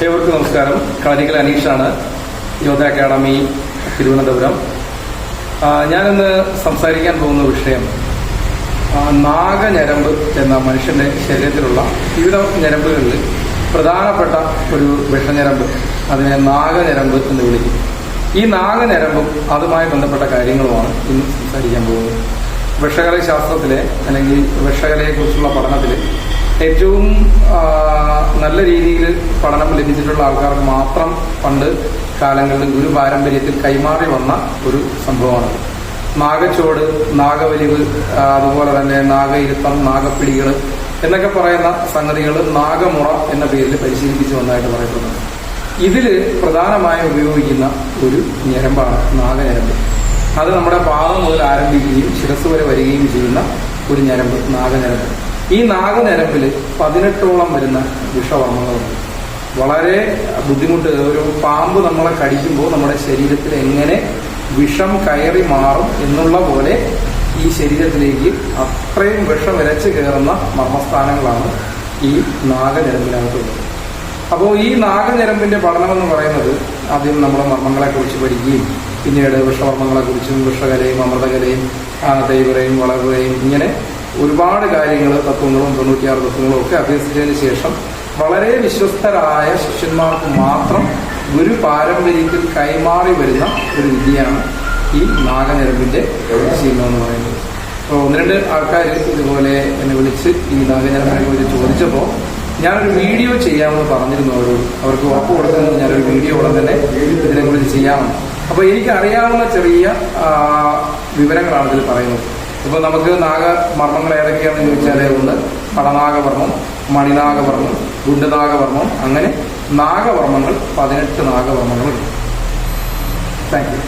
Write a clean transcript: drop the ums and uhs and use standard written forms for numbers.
ഏവർക്കും നമസ്കാരം. കളരിക്കൽ അനീഷാണ്, യോധ അക്കാഡമി തിരുവനന്തപുരം. ഞാനിന്ന് സംസാരിക്കാൻ പോകുന്ന വിഷയം നാഗഞരമ്പ് എന്ന മനുഷ്യന്റെ ശരീരത്തിലുള്ള വിവിധ ഞരമ്പുകളിൽ പ്രധാനപ്പെട്ട ഒരു വിഷഞരമ്പ്, അതിനെ നാഗഞരമ്പ് എന്ന് വിളിക്കും. ഈ നാഗഞരമ്പും അതുമായി ബന്ധപ്പെട്ട കാര്യങ്ങളുമാണ് ഇന്ന് സംസാരിക്കാൻ പോകുന്നത്. വിഷകല ശാസ്ത്രത്തിലെ അല്ലെങ്കിൽ വിഷകലയെക്കുറിച്ചുള്ള പഠനത്തിൽ ഏറ്റവും നല്ല രീതിയിൽ പഠനം ലഭിച്ചിട്ടുള്ള ആൾക്കാർക്ക് മാത്രം പണ്ട് കാലങ്ങളിൽ ഗുരു പാരമ്പര്യത്തിൽ കൈമാറി വന്ന ഒരു സംഭവമാണ് നാഗച്ചോട്, നാഗവലിവ്, അതുപോലെ തന്നെ നാഗയിരുത്തം, നാഗപ്പിടികൾ എന്നൊക്കെ പറയുന്ന സംഗതികൾ നാഗമുറ എന്ന പേരിൽ പരിശീലിപ്പിച്ചു വന്നതായിട്ട് പറയപ്പെടുന്നത്. ഇതില് പ്രധാനമായും ഉപയോഗിക്കുന്ന ഒരു ഞരമ്പാണ് നാഗഞരമ്പ്. അത് നമ്മുടെ പാദം മുതൽ ആരംഭിക്കുകയും ശിരസ് വരെ വരികയും ചെയ്യുന്ന ഒരു ഞരമ്പ് നാഗഞരമ്പ്. ഈ നാഗഞരമ്പിൽ 18ഓളം വരുന്ന വിഷവർമ്മങ്ങളുണ്ട്. വളരെ ബുദ്ധിമുട്ട്. ഒരു പാമ്പ് നമ്മളെ കടിക്കുമ്പോൾ നമ്മുടെ ശരീരത്തിൽ എങ്ങനെ വിഷം കയറി മാറും എന്നുള്ള പോലെ ഈ ശരീരത്തിലേക്ക് അത്രയും വിഷം ഇരച്ച് കയറുന്ന മർമ്മസ്ഥാനങ്ങളാണ് ഈ നാഗഞരമ്പിനകത്തുള്ളത്. അപ്പോൾ ഈ നാഗഞരമ്പിന്റെ പഠനമെന്ന് പറയുന്നത് ആദ്യം നമ്മൾ മർമ്മങ്ങളെക്കുറിച്ച് പഠിക്കുകയും പിന്നീട് വിഷവർമ്മങ്ങളെക്കുറിച്ചും വിഷകലയും അമൃതകലയും ദൈവറയും വളവുകയും ഇങ്ങനെ ഒരുപാട് കാര്യങ്ങൾ, തത്വങ്ങളും 96 തത്വങ്ങളും ഒക്കെ അഭ്യസിച്ചതിന് ശേഷം വളരെ വിശ്വസ്തരായ ശിഷ്യന്മാർക്ക് മാത്രം ഗുരു പാരമ്പര്യത്തിൽ കൈമാറി വരുന്ന ഒരു വിദ്യയാണ് ഈ നാഗഞരമ്പിന്റെ പരിശീലനം എന്ന് പറയുന്നത്. അപ്പോൾ 1-2 ആൾക്കാർ ഇതുപോലെ എന്നെ വിളിച്ച് ഈ നാഗഞരമ്പിനെ കുറിച്ച് ചോദിച്ചപ്പോൾ ഞാനൊരു വീഡിയോ ചെയ്യാമെന്ന് പറഞ്ഞിരുന്നു അവരോട്. അവർക്ക് ഉറപ്പ് കൊടുക്കുന്നത് ഞാനൊരു വീഡിയോ ഉടൻ തന്നെ ഇതിനെക്കുറിച്ച് ചെയ്യാമെന്ന്. അപ്പോൾ എനിക്കറിയാവുന്ന ചെറിയ വിവരങ്ങളാണ് ഇതിൽ പറയുന്നത്. ഇപ്പോൾ നമുക്ക് നാഗമർമ്മങ്ങൾ ഏതൊക്കെയാണെന്ന് ചോദിച്ചാൽ ഒന്ന് പടനാഗവർമ്മം, മണിനാഗവർമ്മം, ഗുണ്ടനാഗവർമ്മം, അങ്ങനെ നാഗവർമ്മങ്ങൾ 18 നാഗവർമ്മങ്ങളുണ്ട്. Thank you.